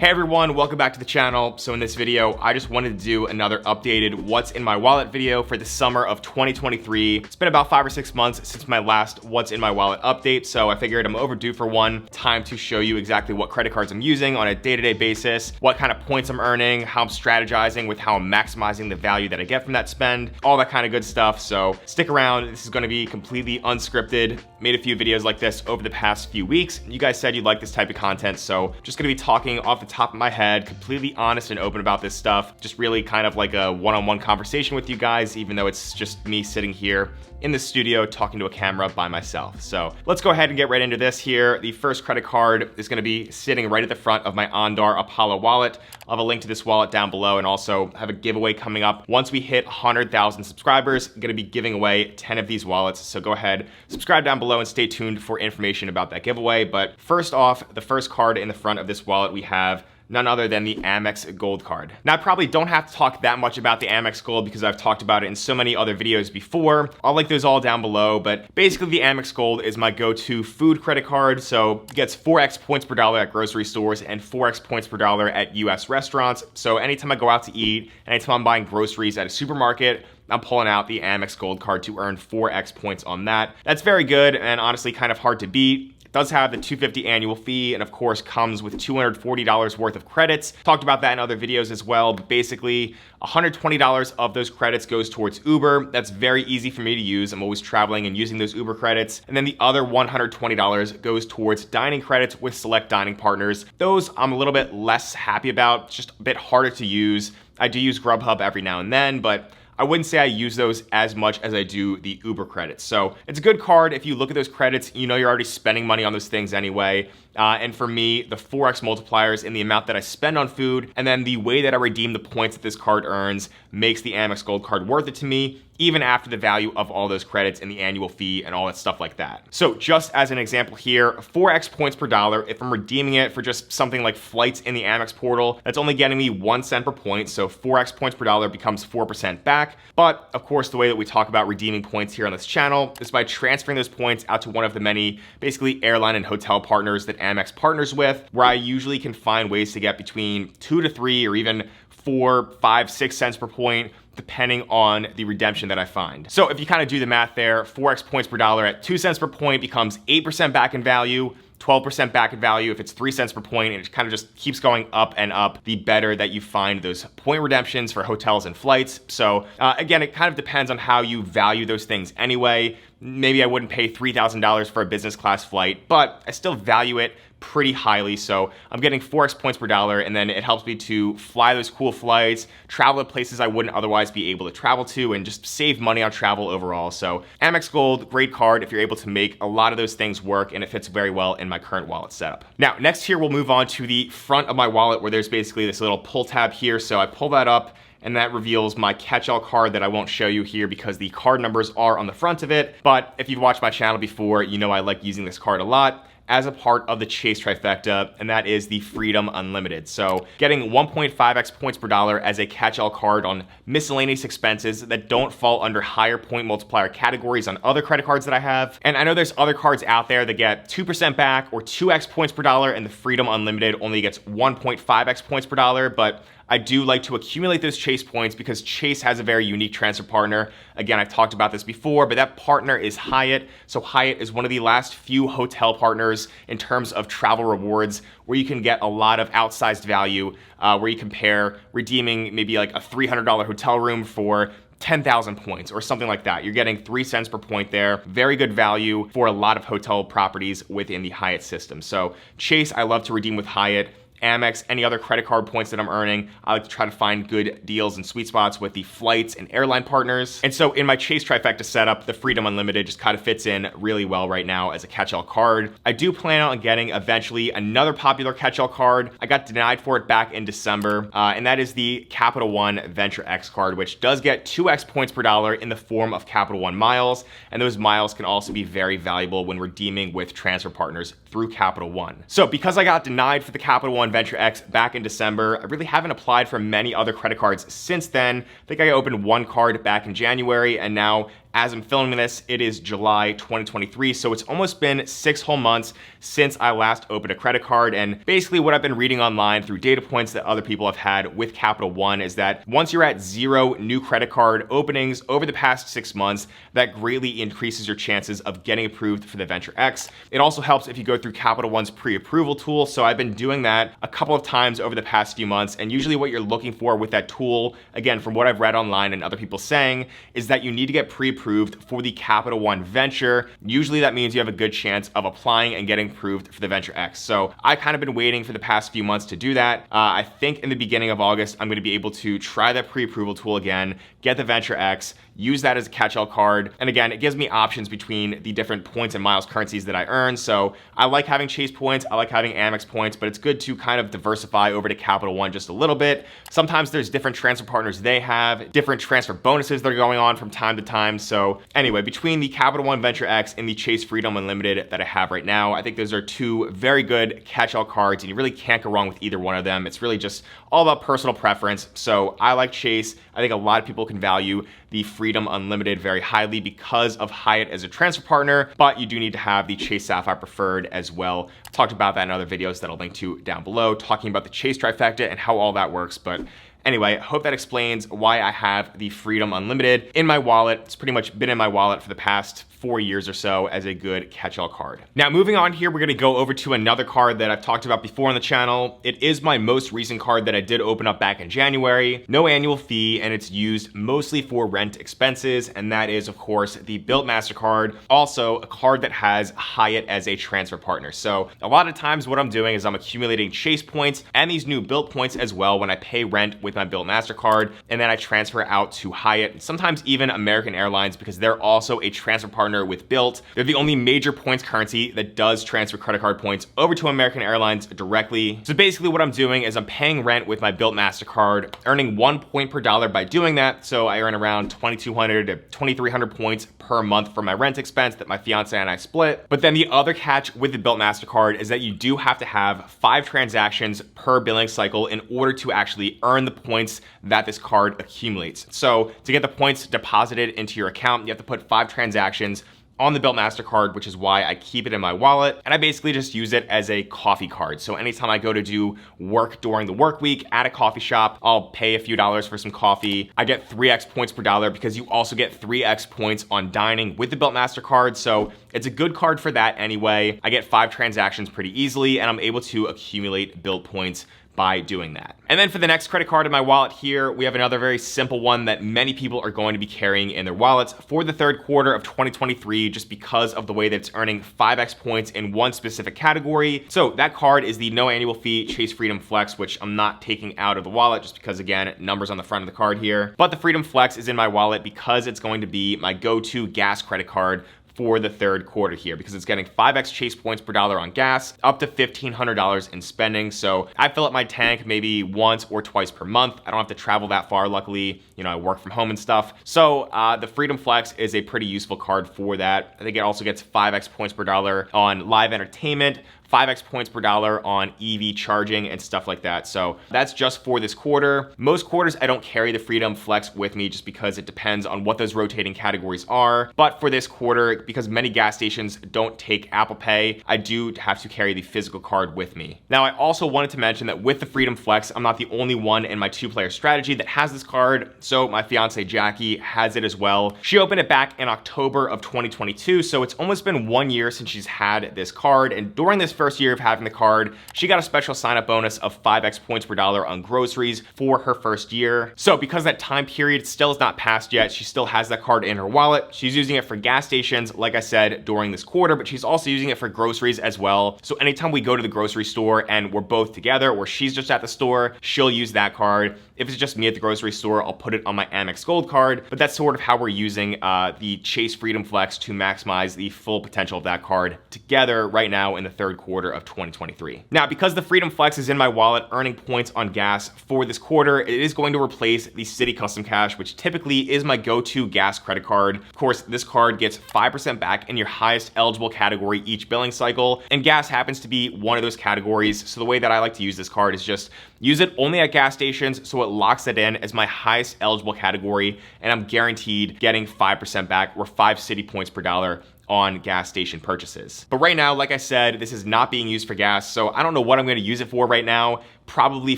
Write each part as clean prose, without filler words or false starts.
Hey everyone, welcome back to the channel. So in this video, I just wanted to do another updated what's in my wallet video for the summer of 2023. It's been about 5 or 6 months since my last what's in my wallet update, so I figured I'm overdue for one. Time to show you exactly what credit cards I'm using on a day-to-day basis, what kind of points I'm earning, how I'm strategizing with how I'm maximizing the value that I get from that spend, all that kind of good stuff. So stick around, this is gonna be completely unscripted. Made a few videos like this over the past few weeks. You guys said you'd like this type of content, so just gonna be talking off the top of my head, completely honest and open about this stuff. Just really kind of like a one-on-one conversation with you guys, even though it's just me sitting here in the studio talking to a camera by myself. So let's go ahead and get right into this here. The first credit card is gonna be sitting right at the front of my Ondar Apollo wallet. I'll have a link to this wallet down below and also have a giveaway coming up. Once we hit 100,000 subscribers, I'm gonna be giving away 10 of these wallets. So go ahead, subscribe down below and stay tuned for information about that giveaway. But first off, the first card in the front of this wallet we have none other than the Amex Gold card. Now, I probably don't have to talk that much about the Amex Gold because I've talked about it in so many other videos before. I'll link those all down below, but basically the Amex Gold is my go-to food credit card. So it gets 4x points per dollar at grocery stores and 4x points per dollar at US restaurants. So anytime I go out to eat, anytime I'm buying groceries at a supermarket, I'm pulling out the Amex Gold card to earn 4x points on that. That's very good and honestly kind of hard to beat. Does have the $250 annual fee and of course comes with $240 worth of credits. Talked about that in other videos as well, but basically $120 of those credits goes towards Uber. That's very easy for me to use. I'm always traveling and using those Uber credits. And then the other $120 goes towards dining credits with select dining partners. Those I'm a little bit less happy about, it's just a bit harder to use. I do use Grubhub every now and then, but I wouldn't say I use those as much as I do the Uber credits. So it's a good card. If you look at those credits, you know you're already spending money on those things anyway. And for me, the 4x multipliers in the amount that I spend on food, and then the way that I redeem the points that this card earns makes the Amex Gold card worth it to me, even after the value of all those credits and the annual fee and all that stuff like that. So just as an example here, 4x points per dollar, if I'm redeeming it for just something like flights in the Amex portal, that's only getting me 1 cent per point. So 4x points per dollar becomes 4% back. But of course, the way that we talk about redeeming points here on this channel is by transferring those points out to one of the many basically airline and hotel partners that Amex partners with, where I usually can find ways to get between 2 to 3 or even 4, 5, 6 cents per point, depending on the redemption that I find. So if you kind of do the math there, 4x points per dollar at 2 cents per point becomes 8% back in value, 12% back in value if it's 3 cents per point, and it kind of just keeps going up and up the better that you find those point redemptions for hotels and flights. So again, it kind of depends on how you value those things anyway. Maybe I wouldn't pay $3,000 for a business class flight, but I still value it pretty highly. So I'm getting 4x points per dollar, and then it helps me to fly those cool flights, travel to places I wouldn't otherwise be able to travel to, and just save money on travel overall. So Amex Gold, great card if you're able to make a lot of those things work, and it fits very well in my current wallet setup. Now, next here, we'll move on to the front of my wallet where there's basically this little pull tab here. So I pull that up, and that reveals my catch-all card that I won't show you here because the card numbers are on the front of it. But if you've watched my channel before, you know I like using this card a lot as a part of the Chase trifecta, and that is the Freedom Unlimited. So getting 1.5x points per dollar as a catch-all card on miscellaneous expenses that don't fall under higher point multiplier categories on other credit cards that I have. And I know there's other cards out there that get 2% back or 2x points per dollar, and the Freedom Unlimited only gets 1.5x points per dollar, but I do like to accumulate those Chase points because Chase has a very unique transfer partner. Again, I've talked about this before, but that partner is Hyatt. So Hyatt is one of the last few hotel partners in terms of travel rewards where you can get a lot of outsized value, where you compare redeeming maybe like a $300 hotel room for 10,000 points or something like that. You're getting 3 cents per point there. Very good value for a lot of hotel properties within the Hyatt system. So Chase, I love to redeem with Hyatt. Amex, any other credit card points that I'm earning, I like to try to find good deals and sweet spots with the flights and airline partners. And so in my Chase trifecta setup, the Freedom Unlimited just kind of fits in really well right now as a catch-all card. I do plan on getting eventually another popular catch-all card. I got denied for it back in December, and that is the Capital One Venture X card, which does get 2x points per dollar in the form of Capital One miles, and those miles can also be very valuable when redeeming with transfer partners through Capital One. So because I got denied for the Capital One Venture X back in December, I really haven't applied for many other credit cards since then. I think I opened one card back in January, and now As I'm filming this, it is July 2023, so it's almost been 6 whole months since I last opened a credit card. And basically what I've been reading online through data points that other people have had with Capital One is that once you're at 0 new credit card openings over the past 6 months, that greatly increases your chances of getting approved for the Venture X. It also helps if you go through Capital One's pre-approval tool. So I've been doing that a couple of times over the past few months. And usually what you're looking for with that tool, again, from what I've read online and other people saying, is that you need to get pre-approved for the Capital One Venture. Usually that means you have a good chance of applying and getting approved for the Venture X. So I've kind of been waiting for the past few months to do that. I think in the beginning of August, I'm going to be able to try that pre-approval tool again, get the Venture X, use that as a catch-all card. And again, it gives me options between the different points and miles currencies that I earn. So I like having Chase points, I like having Amex points, but it's good to kind of diversify over to Capital One just a little bit. Sometimes there's different transfer partners they have, different transfer bonuses that are going on from time to time. So anyway, between the Capital One Venture X and the Chase Freedom Unlimited that I have right now, I think those are two very good catch-all cards, and you really can't go wrong with either one of them. It's really just all about personal preference. So I like Chase. I think a lot of people can value the Freedom Unlimited very highly because of Hyatt as a transfer partner, but you do need to have the Chase Sapphire Preferred as well. I've talked about that in other videos that I'll link to down below, talking about the Chase trifecta and how all that works. But anyway, I hope that explains why I have the Freedom Unlimited in my wallet. It's pretty much been in my wallet for the past 4 years or so as a good catch-all card. Now, moving on here, we're gonna go over to another card that I've talked about before on the channel. It is my most recent card that I did open up back in January. No annual fee, and it's used mostly for rent expenses, and that is, of course, the Bilt MasterCard. Also, a card that has Hyatt as a transfer partner. So a lot of times what I'm doing is I'm accumulating Chase points and these new Bilt points as well when I pay rent with my Bilt MasterCard, and then I transfer out to Hyatt, sometimes even American Airlines, because they're also a transfer partner with Bilt. They're the only major points currency that does transfer credit card points over to American Airlines directly. So basically what I'm doing is I'm paying rent with my Bilt MasterCard, earning 1 point per dollar by doing that. So I earn around 2,200 to 2,300 points per month for my rent expense that my fiance and I split. But then the other catch with the Bilt MasterCard is that you do have to have 5 transactions per billing cycle in order to actually earn the points that this card accumulates. So to get the points deposited into your account, you have to put 5 transactions on the Bilt MasterCard, which is why I keep it in my wallet. And I basically just use it as a coffee card. So anytime I go to do work during the work week at a coffee shop, I'll pay a few dollars for some coffee. I get 3x points per dollar because you also get 3x points on dining with the Bilt MasterCard. So it's a good card for that anyway. I get 5 transactions pretty easily, and I'm able to accumulate Bilt points by doing that. And then for the next credit card in my wallet here, we have another very simple one that many people are going to be carrying in their wallets for the third quarter of 2023, just because of the way that it's earning 5x points in one specific category. So that card is the no annual fee Chase Freedom Flex, which I'm not taking out of the wallet just because, again, numbers on the front of the card here. But the Freedom Flex is in my wallet because it's going to be my go-to gas credit card for the third quarter here, because it's getting 5x Chase points per dollar on gas, up to $1,500 in spending. So I fill up my tank maybe once or twice per month. I don't have to travel that far. Luckily, you know, I work from home and stuff. So the Freedom Flex is a pretty useful card for that. I think it also gets 5x points per dollar on live entertainment, 5x points per dollar on EV charging and stuff like that. So that's just for this quarter. Most quarters, I don't carry the Freedom Flex with me just because it depends on what those rotating categories are. But for this quarter, because many gas stations don't take Apple Pay, I do have to carry the physical card with me. Now, I also wanted to mention that with the Freedom Flex, I'm not the only one in my 2-player strategy that has this card. So my fiance Jackie has it as well. She opened it back in October of 2022. So it's almost been 1 year since she's had this card. And during this first year of having the card, she got a special sign-up bonus of 5x points per dollar on groceries for her first year. So because that time period still is not passed yet, she still has that card in her wallet. She's using it for gas stations, like I said, during this quarter, but she's also using it for groceries as well. So anytime we go to the grocery store and we're both together, or she's just at the store, she'll use that card. If it's just me at the grocery store, I'll put it on my Amex Gold card. But that's sort of how we're using the Chase Freedom Flex to maximize the full potential of that card together right now in the third quarter quarter of 2023. Now, because the Freedom Flex is in my wallet earning points on gas for this quarter, it is going to replace the Citi Custom Cash, which typically is my go-to gas credit card. Of course, this card gets 5% back in your highest eligible category each billing cycle, and gas happens to be one of those categories. So the way that I like to use this card is just use it only at gas stations, so it locks it in as my highest eligible category, and I'm guaranteed getting 5% back, or 5 Citi points per dollar on gas station purchases. But right now, like I said, this is not being used for gas, so I don't know what I'm going to use it for right now. Probably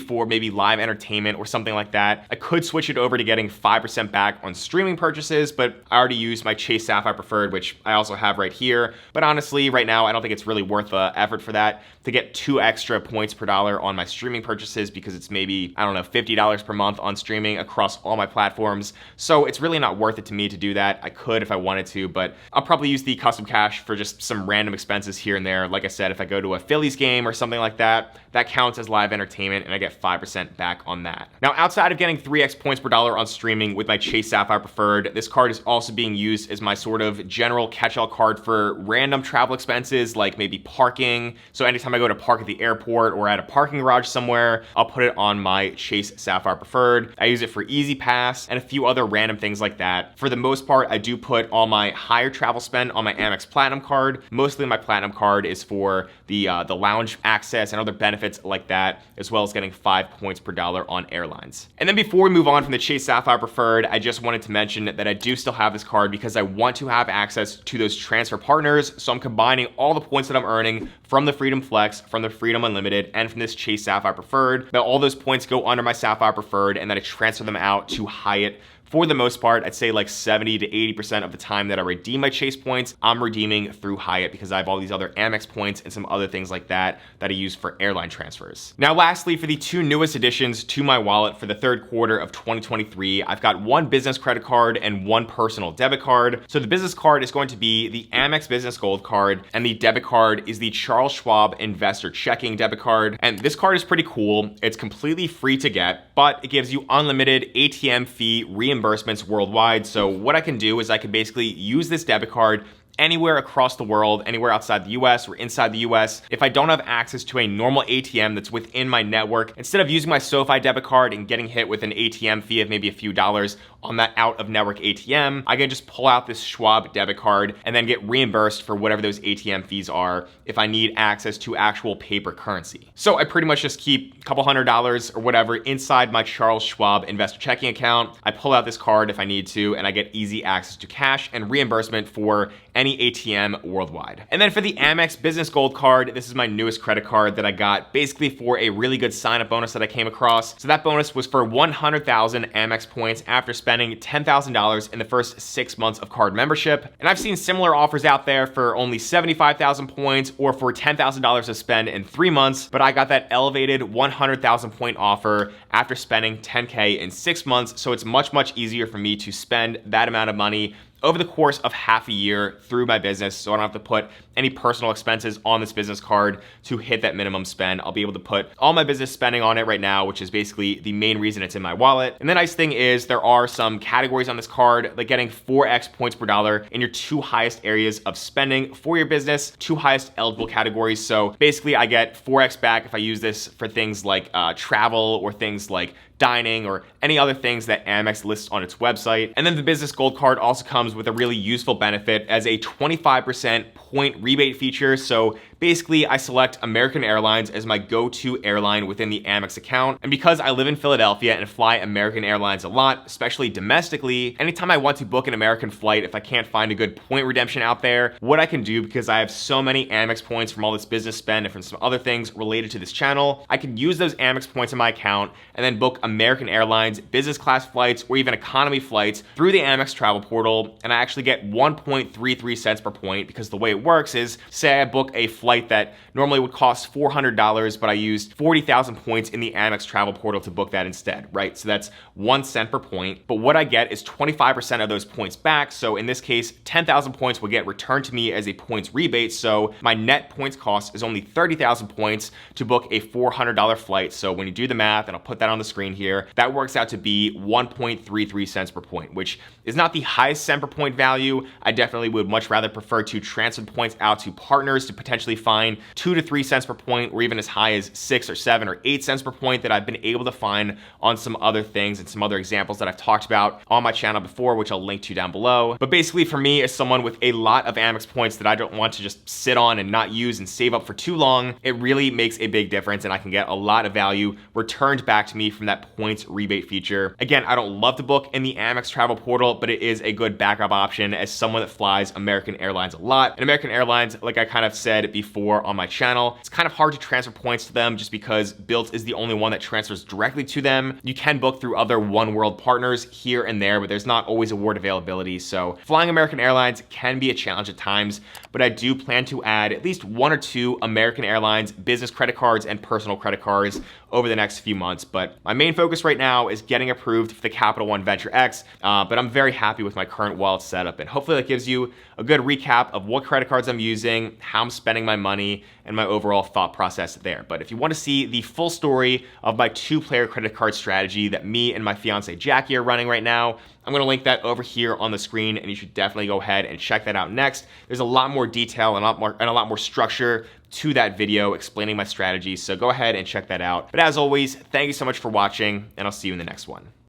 for maybe live entertainment or something like that. I could switch it over to getting 5% back on streaming purchases, but I already used my Chase Sapphire Preferred, which I also have right here. But honestly, right now, I don't think it's really worth the effort for that to get 2 extra points per dollar on my streaming purchases, because it's maybe, I don't know, $50 per month on streaming across all my platforms. So it's really not worth it to me to do that. I could if I wanted to, but I'll probably use the custom cash for just some random expenses here and there. Like I said, if I go to a Phillies game or something like that, that counts as live entertainment, and I get 5% back on that. Now, outside of getting 3x points per dollar on streaming with my Chase Sapphire Preferred, this card is also being used as my sort of general catch-all card for random travel expenses, like maybe parking. So anytime I go to park at the airport or at a parking garage somewhere, I'll put it on my Chase Sapphire Preferred. I use it for Easy Pass and a few other random things like that. For the most part, I do put all my higher travel spend on my Amex Platinum card. Mostly my Platinum card is for the lounge access and other benefits like that, as well as getting 5 points per dollar on airlines. And then before we move on from the Chase Sapphire Preferred, I just wanted to mention that I do still have this card because I want to have access to those transfer partners. So I'm combining all the points that I'm earning from the Freedom Flex, from the Freedom Unlimited, and from this Chase Sapphire Preferred. Now all those points go under my Sapphire Preferred, and then I transfer them out to Hyatt. For the most part, I'd say like 70 to 80% of the time that I redeem my Chase points, I'm redeeming through Hyatt, because I have all these other Amex points and some other things like that that I use for airline transfers. Now, lastly, for the 2 newest additions to my wallet for the third quarter of 2023, I've got 1 business credit card and 1 personal debit card. So the business card is going to be the Amex Business Gold card, and the debit card is the Charles Schwab Investor Checking debit card. And this card is pretty cool. It's completely free to get, but it gives you unlimited ATM fee reimbursements worldwide. So what I can do is I can basically use this debit card anywhere across the world, anywhere outside the US or inside the US. If I don't have access to a normal ATM that's within my network, instead of using my SoFi debit card and getting hit with an ATM fee of maybe a few dollars on that out of network ATM, I can just pull out this Schwab debit card and then get reimbursed for whatever those ATM fees are if I need access to actual paper currency. So I pretty much just keep a couple $100 or whatever inside my Charles Schwab Investor Checking account. I pull out this card if I need to, and I get easy access to cash and reimbursement for any ATM worldwide. And then for the Amex Business Gold card, this is my newest credit card that I got basically for a really good sign-up bonus that I came across. So that bonus was for 100,000 Amex points after spending $10,000 in the first 6 months of card membership. And I've seen similar offers out there for only 75,000 points or for $10,000 to spend in 3 months, but I got that elevated 100,000 point offer after spending 10K in 6 months. So it's much, much easier for me to spend that amount of money over the course of half a year through my business, so I don't have to put any personal expenses on this business card to hit that minimum spend. I'll be able to put all my business spending on it right now, which is basically the main reason it's in my wallet. And the nice thing is there are some categories on this card, like getting 4x points per dollar in your 2 highest areas of spending for your business, 2 highest eligible categories. So basically I get 4x back if I use this for things like travel or things like dining or any other things that Amex lists on its website. And then the Business Gold card also comes with a really useful benefit as a 25% point rebate feature. So basically I select American Airlines as my go-to airline within the Amex account. And because I live in Philadelphia and fly American Airlines a lot, especially domestically, anytime I want to book an American flight, if I can't find a good point redemption out there, what I can do, because I have so many Amex points from all this business spend and from some other things related to this channel, I can use those Amex points in my account and then book American Airlines business class flights or even economy flights through the Amex travel portal. And I actually get 1.33 cents per point, because the way it works is, say I book a flight that normally would cost $400, but I used 40,000 points in the Amex travel portal to book that instead, right? So that's 1 cent per point. But what I get is 25% of those points back. So in this case, 10,000 points will get returned to me as a points rebate. So my net points cost is only 30,000 points to book a $400 flight. So when you do the math, and I'll put that on the screen here, that works out to be 1.33 cents per point, which is not the highest cent per point value. I definitely would much rather prefer to transfer points out to partners to potentially honestly find 2 to 3 cents per point, or even as high as 6 or 7 or 8 cents per point that I've been able to find on some other things and some other examples that I've talked about on my channel before, which I'll link to down below. But basically for me, as someone with a lot of Amex points that I don't want to just sit on and not use and save up for too long, it really makes a big difference, and I can get a lot of value returned back to me from that points rebate feature. Again, I don't love to book in the Amex travel portal, but it is a good backup option as someone that flies American Airlines a lot. And American Airlines, like I kind of said before on my channel, it's kind of hard to transfer points to them just because Bilt is the only one that transfers directly to them. You can book through other One World partners here and there, but there's not always award availability. So flying American Airlines can be a challenge at times, but I do plan to add at least 1 or 2 American Airlines business credit cards and personal credit cards over the next few months. But my main focus right now is getting approved for the Capital One Venture X, but I'm very happy with my current wallet setup, and hopefully that gives you a good recap of what credit cards I'm using, how I'm spending my money, and my overall thought process there. But if you want to see the full story of my 2-player credit card strategy that me and my fiance Jackie are running right now, I'm going to link that over here on the screen, and you should definitely go ahead and check that out next. There's a lot more detail and a lot more structure to that video explaining my strategy, so go ahead and check that out. But as always, thank you so much for watching, and I'll see you in the next one.